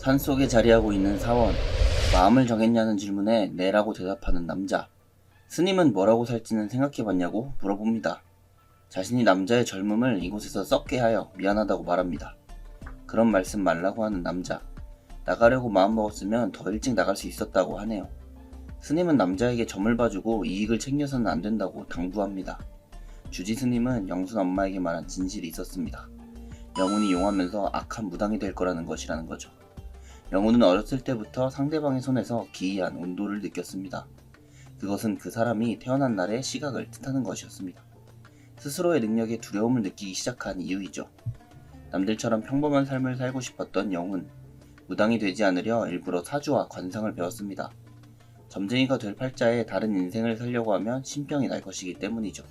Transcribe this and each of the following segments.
산속에 자리하고 있는 사원, 마음을 정했냐는 질문에 네라고 대답하는 남자. 스님은 뭐라고 살지는 생각해봤냐고 물어봅니다. 자신이 남자의 젊음을 이곳에서 썩게 하여 미안하다고 말합니다. 그런 말씀 말라고 하는 남자. 나가려고 마음먹었으면 더 일찍 나갈 수 있었다고 하네요. 스님은 남자에게 점을 봐주고 이익을 챙겨서는 안 된다고 당부합니다. 주지 스님은 영순 엄마에게 말한 진실이 있었습니다. 영훈이 용하면서 악한 무당이 될 거라는 것이라는 거죠. 영훈은 어렸을 때부터 상대방의 손에서 기이한 온도를 느꼈습니다. 그것은 그 사람이 태어난 날의 시각을 뜻하는 것이었습니다. 스스로의 능력에 두려움을 느끼기 시작한 이유이죠. 남들처럼 평범한 삶을 살고 싶었던 영훈. 무당이 되지 않으려 일부러 사주와 관상을 배웠습니다. 점쟁이가 될 팔자에 다른 인생을 살려고 하면 신병이 날 것이기 때문이죠.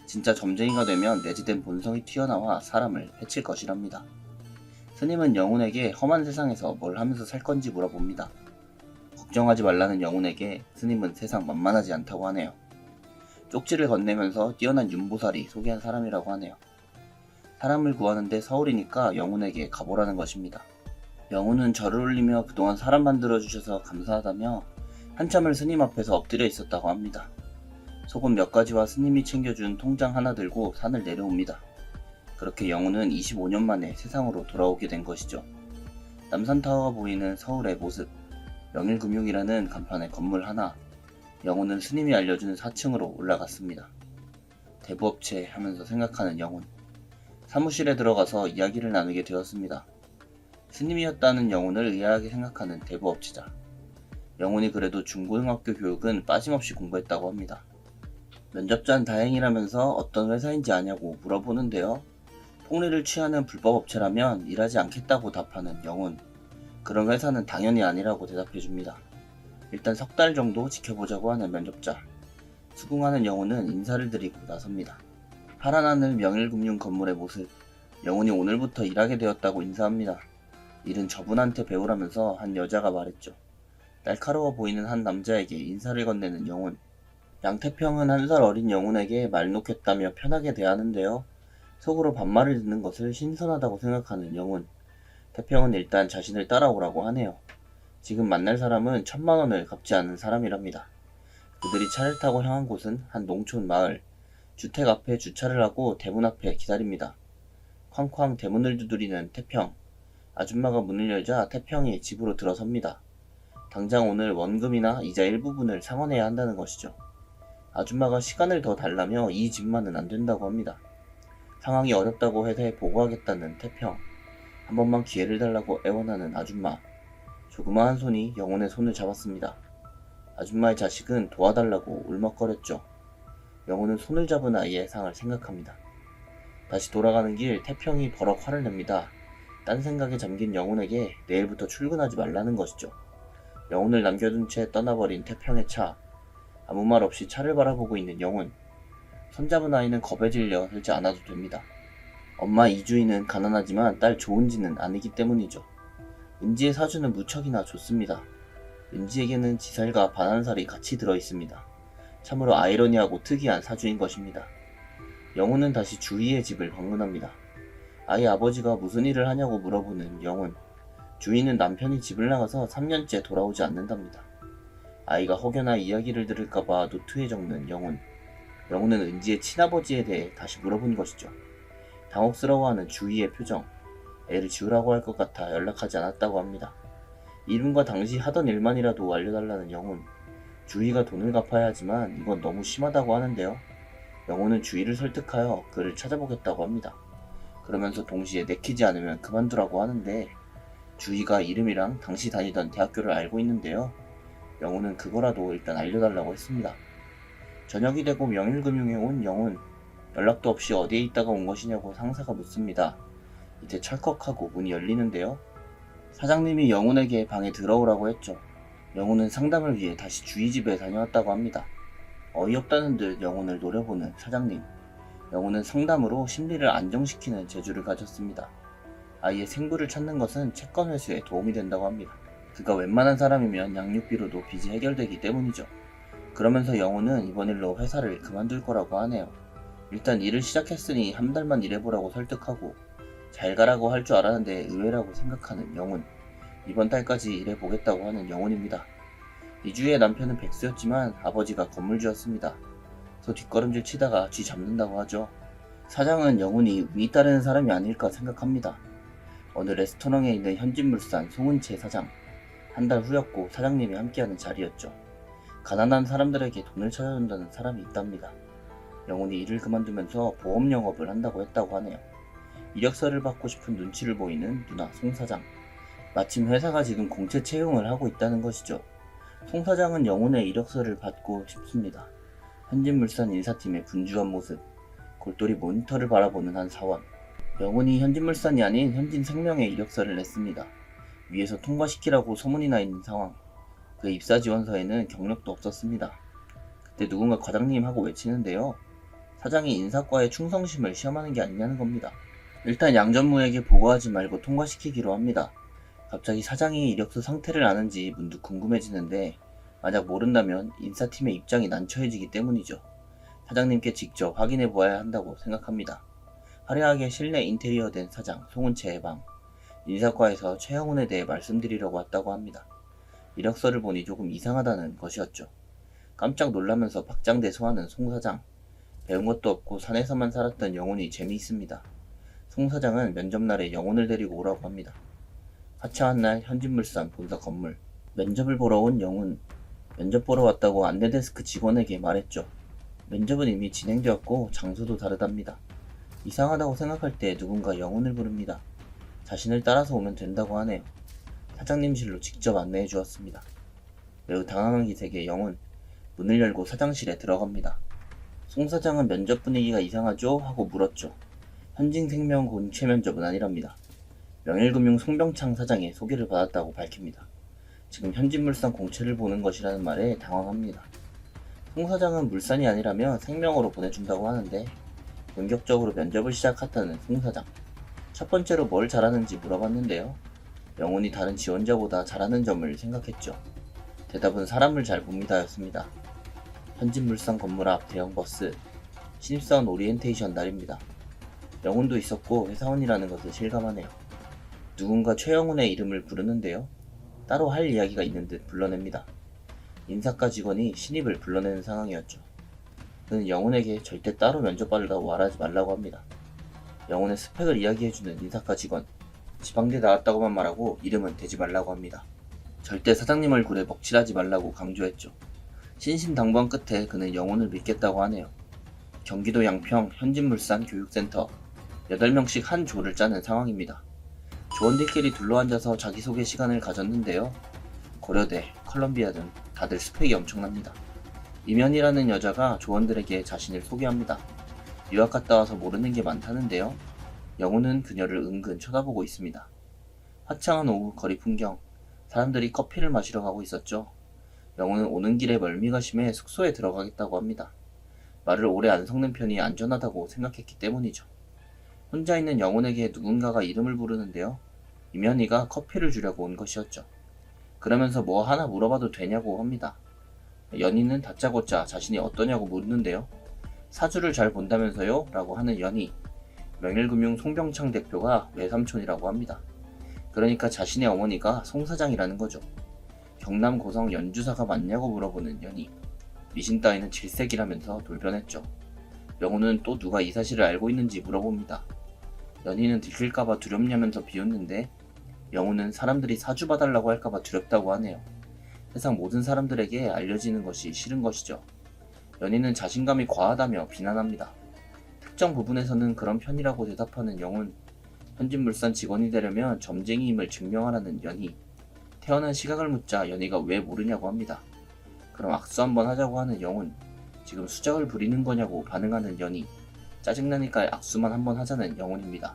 진짜 점쟁이가 되면 내재된 본성이 튀어나와 사람을 해칠 것이랍니다. 스님은 영훈에게 험한 세상에서 뭘 하면서 살 건지 물어봅니다. 걱정하지 말라는 영훈에게 스님은 세상 만만하지 않다고 하네요. 쪽지를 건네면서 뛰어난 윤보살이 소개한 사람이라고 하네요. 사람을 구하는데 서울이니까 영훈에게 가보라는 것입니다. 영훈은 절을 올리며 그동안 사람 만들어주셔서 감사하다며 한참을 스님 앞에서 엎드려 있었다고 합니다. 속옷 몇 가지와 스님이 챙겨준 통장 하나 들고 산을 내려옵니다. 그렇게 영훈은 25년 만에 세상으로 돌아오게 된 것이죠. 남산타워가 보이는 서울의 모습, 명일금융이라는 간판의 건물 하나, 영훈은 스님이 알려준 4층으로 올라갔습니다. 대부업체 하면서 생각하는 영훈. 사무실에 들어가서 이야기를 나누게 되었습니다. 스님이었다는 영훈을 의아하게 생각하는 대부업체자. 영훈이 그래도 중고등학교 교육은 빠짐없이 공부했다고 합니다. 면접자는 다행이라면서 어떤 회사인지 아냐고 물어보는데요. 폭리를 취하는 불법업체라면 일하지 않겠다고 답하는 영훈. 그런 회사는 당연히 아니라고 대답해줍니다. 일단 석 달 정도 지켜보자고 하는 면접자. 수긍하는 영훈은 인사를 드리고 나섭니다. 파란 하늘 명일금융 건물의 모습. 영훈이 오늘부터 일하게 되었다고 인사합니다. 일은 저분한테 배우라면서 한 여자가 말했죠. 날카로워 보이는 한 남자에게 인사를 건네는 영훈. 양태평은 1살 어린 영훈에게 말 놓겠다며 편하게 대하는데요. 속으로 반말을 듣는 것을 신선하다고 생각하는 영훈. 태평은 일단 자신을 따라오라고 하네요. 지금 만날 사람은 1000만원을 갚지 않은 사람이랍니다. 그들이 차를 타고 향한 곳은 한 농촌 마을. 주택 앞에 주차를 하고 대문 앞에 기다립니다. 쾅쾅 대문을 두드리는 태평. 아줌마가 문을 열자 태평이 집으로 들어섭니다. 당장 오늘 원금이나 이자 일부분을 상환해야 한다는 것이죠. 아줌마가 시간을 더 달라며 이 집만은 안 된다고 합니다. 상황이 어렵다고 회사에 보고하겠다는 태평. 한 번만 기회를 달라고 애원하는 아줌마. 조그마한 손이 영훈의 손을 잡았습니다. 아줌마의 자식은 도와달라고 울먹거렸죠. 영훈은 손을 잡은 아이의 상을 생각합니다. 다시 돌아가는 길 태평이 버럭 화를 냅니다. 딴 생각에 잠긴 영훈에게 내일부터 출근하지 말라는 것이죠. 영훈을 남겨둔 채 떠나버린 태평의 차. 아무 말 없이 차를 바라보고 있는 영훈. 손잡은 아이는 겁에 질려 들지 않아도 됩니다. 엄마 이주인은 가난하지만 딸 좋은지는 아니기 때문이죠. 은지의 사주는 무척이나 좋습니다. 은지에게는 지살과 반한살이 같이 들어있습니다. 참으로 아이러니하고 특이한 사주인 것입니다. 영훈은 다시 주희의 집을 방문합니다. 아이 아버지가 무슨 일을 하냐고 물어보는 영훈. 주희는 남편이 집을 나가서 3년째 돌아오지 않는답니다. 아이가 혹여나 이야기를 들을까봐 노트에 적는 영훈. 영훈은 은지의 친아버지에 대해 다시 물어본 것이죠. 당혹스러워하는 주희의 표정. 애를 지우라고 할 것 같아 연락하지 않았다고 합니다. 이름과 당시 하던 일만이라도 알려달라는 영훈. 주희가 돈을 갚아야 하지만 이건 너무 심하다고 하는데요. 영훈은 주희를 설득하여 그를 찾아보겠다고 합니다. 그러면서 동시에 내키지 않으면 그만두라고 하는데 주희가 이름이랑 당시 다니던 대학교를 알고 있는데요. 영훈은 그거라도 일단 알려달라고 했습니다. 저녁이 되고 명일금융에 온 영훈. 연락도 없이 어디에 있다가 온 것이냐고 상사가 묻습니다. 이때 철컥하고 문이 열리는데요. 사장님이 영훈에게 방에 들어오라고 했죠. 영훈은 상담을 위해 다시 주희 집에 다녀왔다고 합니다. 어이없다는 듯 영훈을 노려보는 사장님. 영훈은 상담으로 심리를 안정시키는 재주를 가졌습니다. 아이의 생부를 찾는 것은 채권 회수에 도움이 된다고 합니다. 그가 웬만한 사람이면 양육비로도 빚이 해결되기 때문이죠. 그러면서 영훈은 이번 일로 회사를 그만둘 거라고 하네요. 일단 일을 시작했으니 한 달만 일해보라고 설득하고 잘 가라고 할 줄 알았는데 의외라고 생각하는 영훈. 이번 달까지 일해보겠다고 하는 영훈입니다. 이주희의 남편은 백수였지만 아버지가 건물주였습니다. 그래서 뒷걸음질 치다가 쥐 잡는다고 하죠. 사장은 영훈이 운이 따르는 사람이 아닐까 생각합니다. 어느 레스토랑에 있는 현진물산 송은채 사장. 한 달 후였고 사장님이 함께하는 자리였죠. 가난한 사람들에게 돈을 찾아준다는 사람이 있답니다. 영훈이 일을 그만두면서 보험 영업을 한다고 했다고 하네요. 이력서를 받고 싶은 눈치를 보이는 누나 송 사장. 마침 회사가 지금 공채 채용을 하고 있다는 것이죠. 송 사장은 영훈의 이력서를 받고 싶습니다. 현진물산 인사팀의 분주한 모습, 골똘히 모니터를 바라보는 한 사원. 영훈이 현진물산이 아닌 현진생명의 이력서를 냈습니다. 위에서 통과시키라고 소문이 나 있는 상황. 그 입사 지원서에는 경력도 없었습니다. 그때 누군가 과장님 하고 외치는데요. 사장이 인사과의 충성심을 시험하는 게 아니냐는 겁니다. 일단 양전무에게 보고하지 말고 통과시키기로 합니다. 갑자기 사장이 이력서 상태를 아는지 문득 궁금해지는데 만약 모른다면 인사팀의 입장이 난처해지기 때문이죠. 사장님께 직접 확인해 보아야 한다고 생각합니다. 화려하게 실내 인테리어 된 사장 송은채의 방. 인사과에서 최영훈에 대해 말씀드리려고 왔다고 합니다. 이력서를 보니 조금 이상하다는 것이었죠. 깜짝 놀라면서 박장대소하는 송 사장. 배운 것도 없고 산에서만 살았던 영훈이 재미있습니다. 송 사장은 면접날에 영훈을 데리고 오라고 합니다. 화창한 날 현진물산 본사 건물. 면접을 보러 온 영훈. 면접 보러 왔다고 안내데스크 직원에게 말했죠. 면접은 이미 진행되었고 장소도 다르답니다. 이상하다고 생각할 때 누군가 영훈을 부릅니다. 자신을 따라서 오면 된다고 하네요. 사장님실로 직접 안내해 주었습니다. 매우 당황한 기색의 영훈. 문을 열고 사장실에 들어갑니다. 송 사장은 면접 분위기가 이상하죠? 하고 물었죠. 현진생명 공채 면접은 아니랍니다. 명일금융 송병창 사장의 소개를 받았다고 밝힙니다. 지금 현진물산 공채를 보는 것이라는 말에 당황합니다. 송 사장은 물산이 아니라면 생명으로 보내준다고 하는데 본격적으로 면접을 시작했다는 송 사장. 첫 번째로 뭘 잘하는지 물어봤는데요. 영훈이 다른 지원자보다 잘하는 점을 생각했죠. 대답은 사람을 잘 봅니다 였습니다. 현진물산 건물 앞 대형 버스. 신입사원 오리엔테이션 날입니다. 영훈도 있었고 회사원이라는 것을 실감하네요. 누군가 최영훈의 이름을 부르는데요. 따로 할 이야기가 있는 듯 불러냅니다. 인사과 직원이 신입을 불러내는 상황이었죠. 그는 영훈에게 절대 따로 면접 받으라고 말하지 말라고 합니다. 영훈의 스펙을 이야기해주는 인사과 직원. 지방대 나왔다고만 말하고 이름은 대지 말라고 합니다. 절대 사장님 얼굴에 먹칠하지 말라고 강조했죠. 신신당부한 끝에 그는 영훈을 믿겠다고 하네요. 경기도 양평 현진물산 교육센터. 8명씩 한 조를 짜는 상황입니다. 조원들끼리 둘러앉아서 자기소개 시간을 가졌는데요. 고려대, 컬럼비아 등 다들 스펙이 엄청납니다. 이면이라는 여자가 조원들에게 자신을 소개합니다. 유학 갔다 와서 모르는 게 많다는데요. 영훈은 그녀를 은근 쳐다보고 있습니다. 화창한 오후 거리 풍경. 사람들이 커피를 마시러 가고 있었죠. 영훈은 오는 길에 멀미가 심해 숙소에 들어가겠다고 합니다. 말을 오래 안 섞는 편이 안전하다고 생각했기 때문이죠. 혼자 있는 영훈에게 누군가가 이름을 부르는데요. 이면이가 커피를 주려고 온 것이었죠. 그러면서 뭐 하나 물어봐도 되냐고 합니다. 연희는 다짜고짜 자신이 어떠냐고 묻는데요. 사주를 잘 본다면서요? 라고 하는 연희. 명일금융 송병창 대표가 외삼촌이라고 합니다. 그러니까 자신의 어머니가 송 사장이라는 거죠. 경남 고성 연주사가 맞냐고 물어보는 연희. 미신 따위는 질색이라면서 돌변했죠. 영훈은 또 누가 이 사실을 알고 있는지 물어봅니다. 연희는 들킬까봐 두렵냐면서 비웃는데 영훈은 사람들이 사주 봐달라고 할까봐 두렵다고 하네요. 세상 모든 사람들에게 알려지는 것이 싫은 것이죠. 연희는 자신감이 과하다며 비난합니다. 특정 부분에서는 그런 편이라고 대답하는 영훈. 현진물산 직원이 되려면 점쟁이임을 증명하라는 연희. 태어난 시각을 묻자 연희가 왜 모르냐고 합니다. 그럼 악수 한번 하자고 하는 영훈. 지금 수작을 부리는 거냐고 반응하는 연희. 짜증나니까 악수만 한번 하자는 영훈입니다.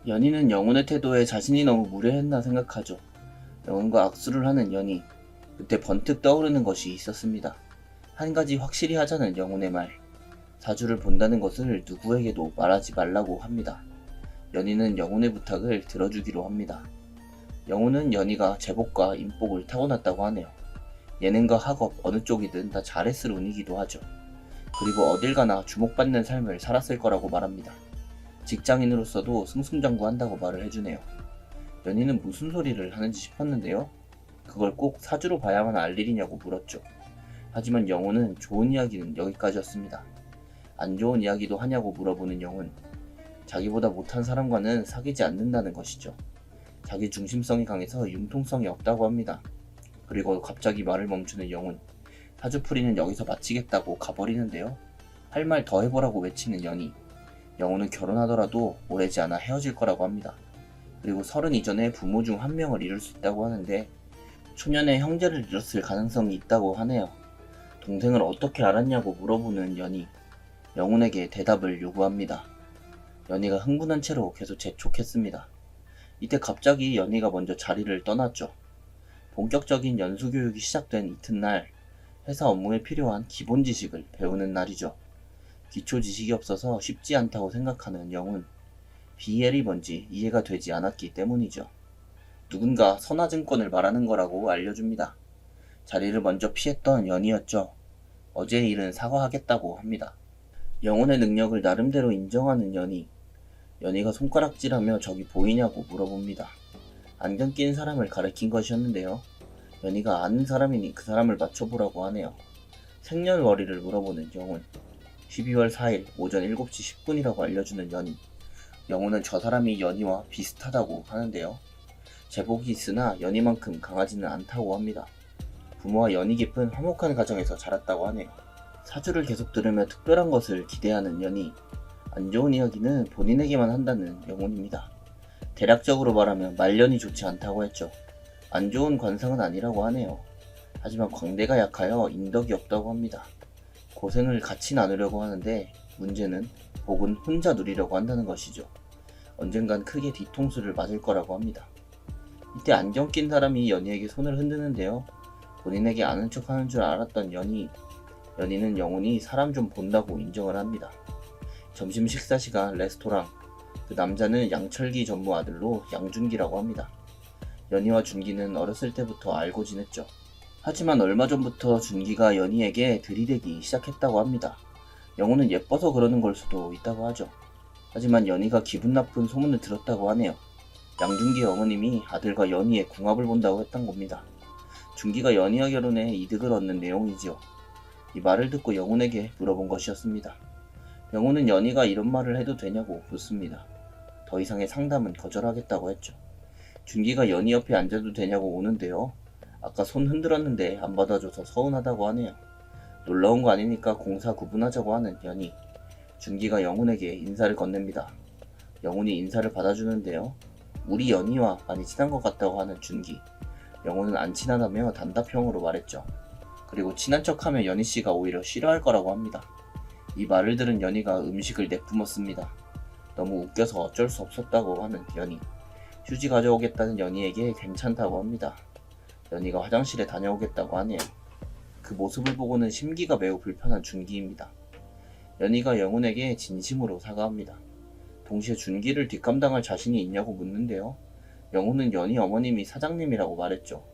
연희는 영훈의 태도에 자신이 너무 무례했나 생각하죠. 영훈과 악수를 하는 연희. 그때 번뜩 떠오르는 것이 있었습니다. 한 가지 확실히 하자는 영훈의 말. 사주를 본다는 것을 누구에게도 말하지 말라고 합니다. 연희는 영훈의 부탁을 들어주기로 합니다. 영훈은 연희가 제복과 인복을 타고났다고 하네요. 예능과 학업 어느 쪽이든 다 잘했을 운이기도 하죠. 그리고 어딜 가나 주목받는 삶을 살았을 거라고 말합니다. 직장인으로서도 승승장구한다고 말을 해주네요. 연희는 무슨 소리를 하는지 싶었는데요. 그걸 꼭 사주로 봐야만 알 일이냐고 물었죠. 하지만 영호는 좋은 이야기는 여기까지였습니다. 안 좋은 이야기도 하냐고 물어보는 영훈. 자기보다 못한 사람과는 사귀지 않는다는 것이죠. 자기 중심성이 강해서 융통성이 없다고 합니다. 그리고 갑자기 말을 멈추는 영훈. 사주풀이는 여기서 마치겠다고 가버리는데요. 할 말 더 해보라고 외치는 연희. 영훈은 결혼하더라도 오래지 않아 헤어질 거라고 합니다. 그리고 30 이전에 부모 중 한 명을 잃을 수 있다고 하는데 초년에 형제를 잃었을 가능성이 있다고 하네요. 동생을 어떻게 알았냐고 물어보는 연희. 영훈에게 대답을 요구합니다. 연희가 흥분한 채로 계속 재촉했습니다. 이때 갑자기 연희가 먼저 자리를 떠났죠. 본격적인 연수교육이 시작된 이튿날, 회사 업무에 필요한 기본 지식을 배우는 날이죠. 기초 지식이 없어서 쉽지 않다고 생각하는 영훈. BL이 뭔지 이해가 되지 않았기 때문이죠. 누군가 선화증권을 말하는 거라고 알려줍니다. 자리를 먼저 피했던 연희였죠. 어제의 일은 사과하겠다고 합니다. 영혼의 능력을 나름대로 인정하는 연희. 연희가 손가락질하며 저기 보이냐고 물어봅니다. 안경 낀 사람을 가리킨 것이었는데요. 연희가 아는 사람이니 그 사람을 맞춰보라고 하네요. 생년월일을 물어보는 영혼. 12월 4일 오전 7시 10분이라고 알려주는 연희. 영혼은 저 사람이 연희와 비슷하다고 하는데요. 제복이 있으나 연희만큼 강하지는 않다고 합니다. 부모와 연이 깊은 화목한 가정에서 자랐다고 하네요. 사주를 계속 들으며 특별한 것을 기대하는 연희. 안 좋은 이야기는 본인에게만 한다는 영혼입니다. 대략적으로 말하면 말년이 좋지 않다고 했죠. 안 좋은 관상은 아니라고 하네요. 하지만 광대가 약하여 인덕이 없다고 합니다. 고생을 같이 나누려고 하는데 문제는 복은 혼자 누리려고 한다는 것이죠. 언젠간 크게 뒤통수를 맞을 거라고 합니다. 이때 안경 낀 사람이 연희에게 손을 흔드는데요. 본인에게 아는 척 하는 줄 알았던 연희. 연희는 영혼이 사람 좀 본다고 인정을 합니다. 점심 식사 시간 레스토랑. 그 남자는 양철기 전무 아들로 양준기라고 합니다. 연희와 준기는 어렸을 때부터 알고 지냈죠. 하지만 얼마 전부터 준기가 연희에게 들이대기 시작했다고 합니다. 영호는 예뻐서 그러는 걸 수도 있다고 하죠. 하지만 연희가 기분 나쁜 소문을 들었다고 하네요. 양준기 어머님이 아들과 연희의 궁합을 본다고 했던 겁니다. 준기가 연희와 결혼해 이득을 얻는 내용이지요. 이 말을 듣고 영훈에게 물어본 것이었습니다. 영훈은 연희가 이런 말을 해도 되냐고 묻습니다. 더 이상의 상담은 거절하겠다고 했죠. 준기가 연희 옆에 앉아도 되냐고 오는데요. 아까 손 흔들었는데 안 받아줘서 서운하다고 하네요. 놀라운 거 아니니까 공사 구분하자고 하는 연희. 준기가 영훈에게 인사를 건넵니다. 영훈이 인사를 받아주는데요. 우리 연희와 많이 친한 것 같다고 하는 준기. 영훈은 안 친하다며 단답형으로 말했죠. 그리고 친한 척하면 연희씨가 오히려 싫어할 거라고 합니다. 이 말을 들은 연희가 음식을 내뿜었습니다. 너무 웃겨서 어쩔 수 없었다고 하는 연희. 휴지 가져오겠다는 연희에게 괜찮다고 합니다. 연희가 화장실에 다녀오겠다고 하네요. 그 모습을 보고는 심기가 매우 불편한 준기입니다. 연희가 영훈에게 진심으로 사과합니다. 동시에 준기를 뒷감당할 자신이 있냐고 묻는데요. 영훈은 연희 어머님이 사장님이라고 말했죠.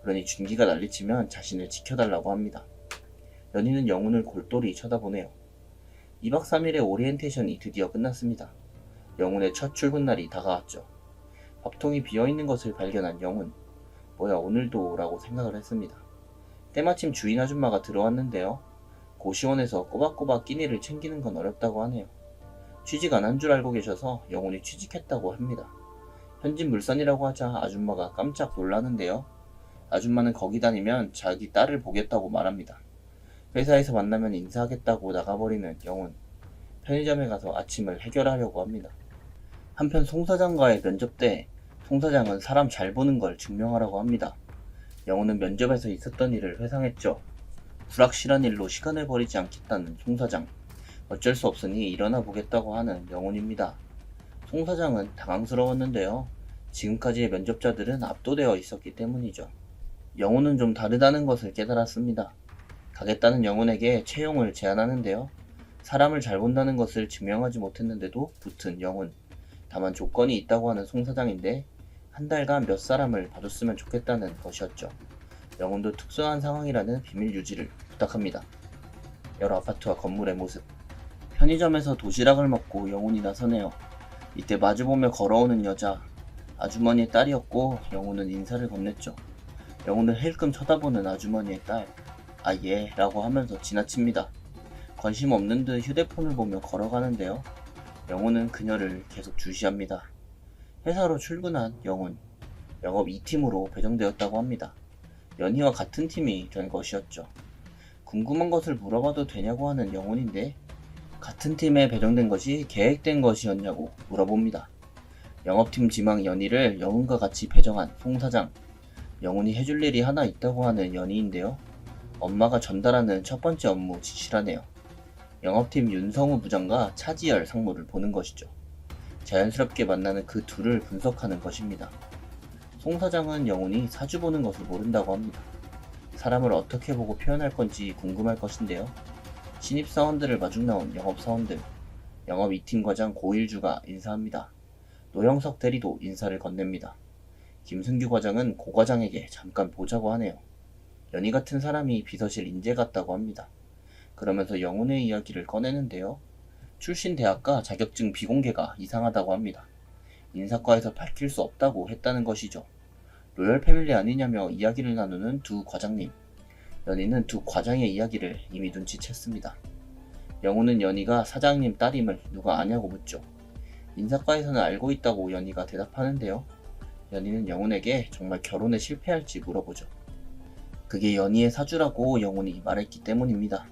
그러니 준기가 난리치면 자신을 지켜달라고 합니다. 연희는 영훈을 골똘히 쳐다보네요. 2박 3일의 오리엔테이션이 드디어 끝났습니다. 영훈의 첫 출근날이 다가왔죠. 밥통이 비어있는 것을 발견한 영훈. 뭐야 오늘도 라고 생각을 했습니다. 때마침 주인 아줌마가 들어왔는데요. 고시원에서 꼬박꼬박 끼니를 챙기는 건 어렵다고 하네요. 취직 안 한 줄 알고 계셔서 영훈이 취직했다고 합니다. 현진 물산이라고 하자 아줌마가 깜짝 놀라는데요. 아줌마는 거기 다니면 자기 딸을 보겠다고 말합니다. 회사에서 만나면 인사하겠다고 나가버리는 영훈. 편의점에 가서 아침을 해결하려고 합니다. 한편 송 사장과의 면접 때 송 사장은 사람 잘 보는 걸 증명하라고 합니다. 영훈은 면접에서 있었던 일을 회상했죠. 불확실한 일로 시간을 버리지 않겠다는 송 사장. 어쩔 수 없으니 일어나 보겠다고 하는 영훈입니다. 송 사장은 당황스러웠는데요. 지금까지의 면접자들은 압도되어 있었기 때문이죠. 영훈은 좀 다르다는 것을 깨달았습니다. 가겠다는 영훈에게 채용을 제안하는데요. 사람을 잘 본다는 것을 증명하지 못했는데도 붙은 영훈. 다만 조건이 있다고 하는 송 사장인데 한 달간 몇 사람을 봐줬으면 좋겠다는 것이었죠. 영훈도 특수한 상황이라는 비밀 유지를 부탁합니다. 여러 아파트와 건물의 모습. 편의점에서 도시락을 먹고 영훈이 나서네요. 이때 마주보며 걸어오는 여자. 아주머니의 딸이었고 영훈은 인사를 건넸죠. 영훈은 힐끔 쳐다보는 아주머니의 딸. 아 예 라고 하면서 지나칩니다. 관심 없는 듯 휴대폰을 보며 걸어가는데요. 영훈은 그녀를 계속 주시합니다. 회사로 출근한 영훈. 영업 2팀으로 배정되었다고 합니다. 연희와 같은 팀이 된 것이었죠. 궁금한 것을 물어봐도 되냐고 하는 영훈인데 같은 팀에 배정된 것이 계획된 것이었냐고 물어봅니다. 영업팀 지망 연희를 영훈과 같이 배정한 송 사장. 영훈이 해줄 일이 하나 있다고 하는 연희인데요. 엄마가 전달하는 첫 번째 업무 지시라네요. 영업팀 윤성우 부장과 차지열 상무를 보는 것이죠. 자연스럽게 만나는 그 둘을 분석하는 것입니다. 송 사장은 영훈이 사주 보는 것을 모른다고 합니다. 사람을 어떻게 보고 표현할 건지 궁금할 것인데요. 신입사원들을 마중 나온 영업사원들, 영업 2팀 과장 고일주가 인사합니다. 노영석 대리도 인사를 건넵니다. 김승규 과장은 고 과장에게 잠깐 보자고 하네요. 연희 같은 사람이 비서실 인재 같다고 합니다. 그러면서 영훈의 이야기를 꺼내는데요. 출신 대학과 자격증 비공개가 이상하다고 합니다. 인사과에서 밝힐 수 없다고 했다는 것이죠. 로열 패밀리 아니냐며 이야기를 나누는 두 과장님. 연희는 두 과장의 이야기를 이미 눈치챘습니다. 영훈은 연희가 사장님 딸임을 누가 아냐고 묻죠. 인사과에서는 알고 있다고 연희가 대답하는데요. 연희는 영훈에게 정말 결혼에 실패할지 물어보죠. 그게 연희의 사주라고 영훈이 말했기 때문입니다.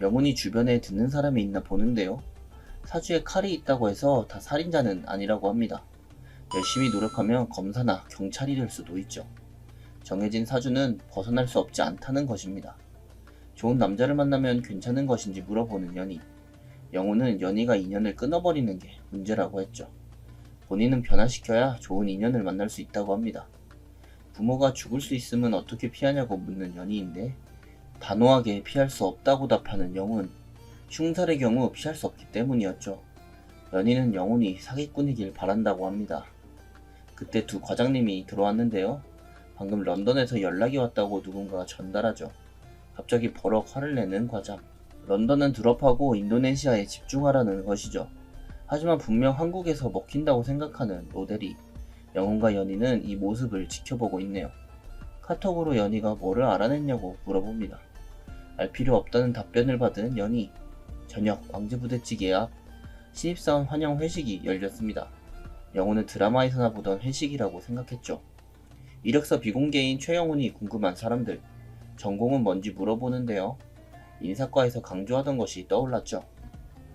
영훈이 주변에 듣는 사람이 있나 보는데요. 사주에 칼이 있다고 해서 다 살인자는 아니라고 합니다. 열심히 노력하면 검사나 경찰이 될 수도 있죠. 정해진 사주는 벗어날 수 없지 않다는 것입니다. 좋은 남자를 만나면 괜찮은 것인지 물어보는 연희. 영훈은 연희가 인연을 끊어버리는 게 문제라고 했죠. 본인은 변화시켜야 좋은 인연을 만날 수 있다고 합니다. 부모가 죽을 수 있으면 어떻게 피하냐고 묻는 연희인데 단호하게 피할 수 없다고 답하는 영훈. 흉살의 경우 피할 수 없기 때문이었죠. 연희는 영훈이 사기꾼이길 바란다고 합니다. 그때 두 과장님이 들어왔는데요. 방금 런던에서 연락이 왔다고 누군가가 전달하죠. 갑자기 버럭 화를 내는 과장. 런던은 드롭하고 인도네시아에 집중하라는 것이죠. 하지만 분명 한국에서 먹힌다고 생각하는 로데리. 영훈과 연희는 이 모습을 지켜보고 있네요. 카톡으로 연희가 뭐를 알아냈냐고 물어봅니다. 알 필요 없다는 답변을 받은 연희. 저녁 왕제부대찌개 앞 신입사원 환영 회식이 열렸습니다. 영훈은 드라마에서나 보던 회식이라고 생각했죠. 이력서 비공개인 최영훈이 궁금한 사람들. 전공은 뭔지 물어보는데요. 인사과에서 강조하던 것이 떠올랐죠.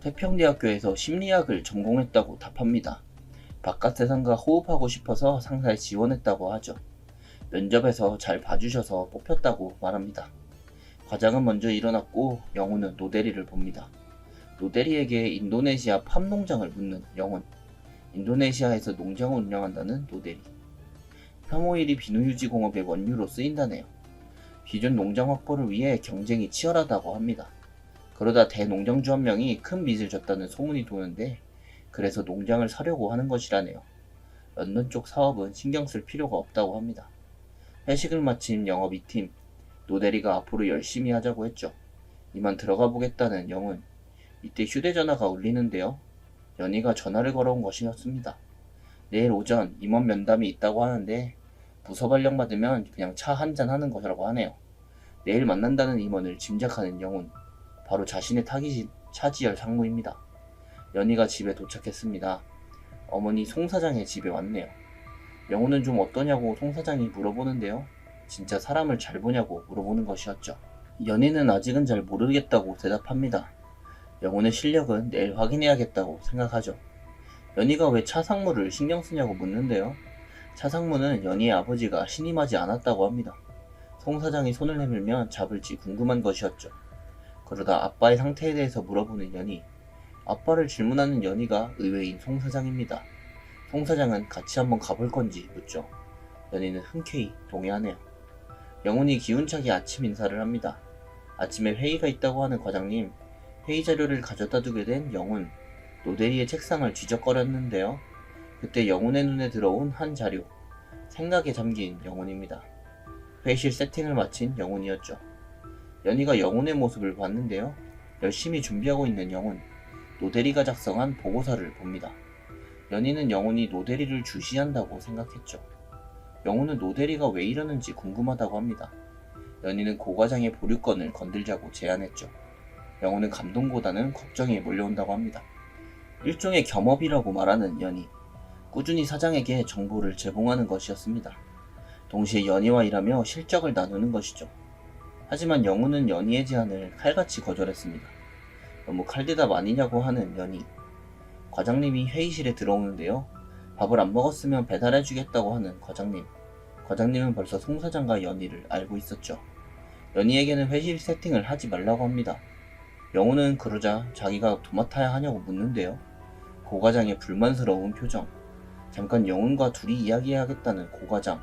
태평대학교에서 심리학을 전공했다고 답합니다. 바깥 세상과 호흡하고 싶어서 상사에 지원했다고 하죠. 면접에서 잘 봐주셔서 뽑혔다고 말합니다. 과장은 먼저 일어났고 영훈은 노대리를 봅니다. 노대리에게 인도네시아 팜 농장을 묻는 영훈. 인도네시아에서 농장을 운영한다는 노대리. 팜오일이 비누유지 공업의 원유로 쓰인다네요. 기존 농장 확보를 위해 경쟁이 치열하다고 합니다. 그러다 대농장주 한 명이 큰 빚을 졌다는 소문이 도는데 그래서 농장을 사려고 하는 것이라네요. 런던 쪽 사업은 신경 쓸 필요가 없다고 합니다. 회식을 마친 영업 2팀. 노대리가 앞으로 열심히 하자고 했죠. 이만 들어가 보겠다는 영훈. 이때 휴대전화가 울리는데요. 연희가 전화를 걸어온 것이었습니다. 내일 오전 임원 면담이 있다고 하는데 부서 발령 받으면 그냥 차 한잔 하는 것이라고 하네요. 내일 만난다는 임원을 짐작하는 영훈. 바로 자신의 타깃인 차지열 상무입니다. 연희가 집에 도착했습니다. 어머니 송 사장의 집에 왔네요. 영훈은 좀 어떠냐고 송 사장이 물어보는데요. 진짜 사람을 잘 보냐고 물어보는 것이었죠. 연희는 아직은 잘 모르겠다고 대답합니다. 영훈의 실력은 내일 확인해야겠다고 생각하죠. 연희가 왜 차상무를 신경 쓰냐고 묻는데요. 차상무는 연희의 아버지가 신임하지 않았다고 합니다. 송 사장이 손을 내밀면 잡을지 궁금한 것이었죠. 그러다 아빠의 상태에 대해서 물어보는 연희. 아빠를 질문하는 연희가 의외인 송 사장입니다. 송 사장은 같이 한번 가볼 건지 묻죠. 연희는 흔쾌히 동의하네요. 영훈이 기운차게 아침 인사를 합니다. 아침에 회의가 있다고 하는 과장님. 회의 자료를 가져다 두게 된 영훈. 노대리의 책상을 뒤적거렸는데요. 그때 영훈의 눈에 들어온 한 자료. 생각에 잠긴 영훈입니다. 회의실 세팅을 마친 영훈이었죠. 연희가 영훈의 모습을 봤는데요. 열심히 준비하고 있는 영훈. 노대리가 작성한 보고서를 봅니다. 연희는 영훈이 노대리를 주시한다고 생각했죠. 영훈은 노대리가 왜 이러는지 궁금하다고 합니다. 연희는 고과장의 보류권을 건들자고 제안했죠. 영훈은 감동보다는 걱정이 몰려온다고 합니다. 일종의 겸업이라고 말하는 연희. 꾸준히 사장에게 정보를 제공하는 것이었습니다. 동시에 연희와 일하며 실적을 나누는 것이죠. 하지만 영훈은 연희의 제안을 칼같이 거절했습니다. 너무 칼대답 아니냐고 하는 연희. 과장님이 회의실에 들어오는데요. 밥을 안 먹었으면 배달해주겠다고 하는 과장님. 과장님은 벌써 송 사장과 연희를 알고 있었죠. 연희에게는 회의실 세팅을 하지 말라고 합니다. 영훈은 그러자 자기가 도맡아야 하냐고 묻는데요. 고 과장의 불만스러운 표정. 잠깐 영훈과 둘이 이야기해야겠다는 고 과장.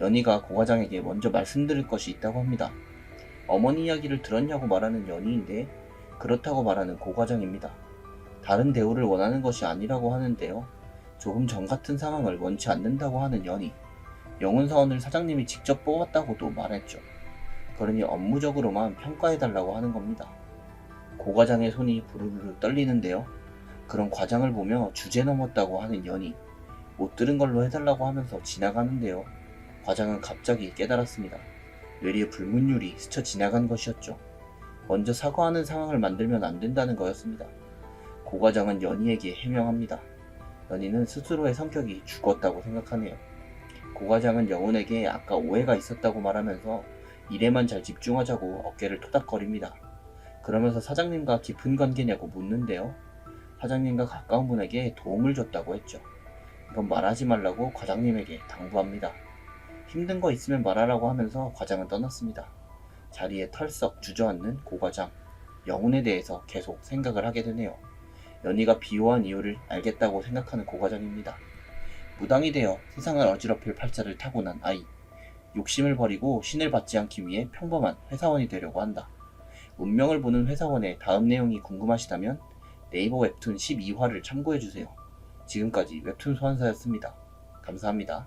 연희가 고 과장에게 먼저 말씀드릴 것이 있다고 합니다. 어머니 이야기를 들었냐고 말하는 연희인데 그렇다고 말하는 고 과장입니다. 다른 대우를 원하는 것이 아니라고 하는데요. 조금 전 같은 상황을 원치 않는다고 하는 연희. 영훈 사원을 사장님이 직접 뽑았다고도 말했죠. 그러니 업무적으로만 평가해달라고 하는 겁니다. 고 과장의 손이 부르르 떨리는데요. 그런 과장을 보며 주제 넘었다고 하는 연희. 못 들은 걸로 해달라고 하면서 지나가는데요. 과장은 갑자기 깨달았습니다. 뇌리에 불문율이 스쳐 지나간 것이었죠. 먼저 사과하는 상황을 만들면 안 된다는 거였습니다. 고 과장은 연희에게 해명합니다. 연희는 스스로의 성격이 죽었다고 생각하네요. 고 과장은 영훈에게 아까 오해가 있었다고 말하면서 일에만 잘 집중하자고 어깨를 토닥거립니다. 그러면서 사장님과 깊은 관계냐고 묻는데요. 사장님과 가까운 분에게 도움을 줬다고 했죠. 이건 말하지 말라고 과장님에게 당부합니다. 힘든 거 있으면 말하라고 하면서 과장은 떠났습니다. 자리에 털썩 주저앉는 고 과장. 영훈에 대해서 계속 생각을 하게 되네요. 연희가 비호한 이유를 알겠다고 생각하는 고 과장입니다. 무당이 되어 세상을 어지럽힐 팔자를 타고난 아이. 욕심을 버리고 신을 받지 않기 위해 평범한 회사원이 되려고 한다. 운명을 보는 회사원의 다음 내용이 궁금하시다면 네이버 웹툰 12화를 참고해주세요. 지금까지 웹툰 소환사였습니다. 감사합니다.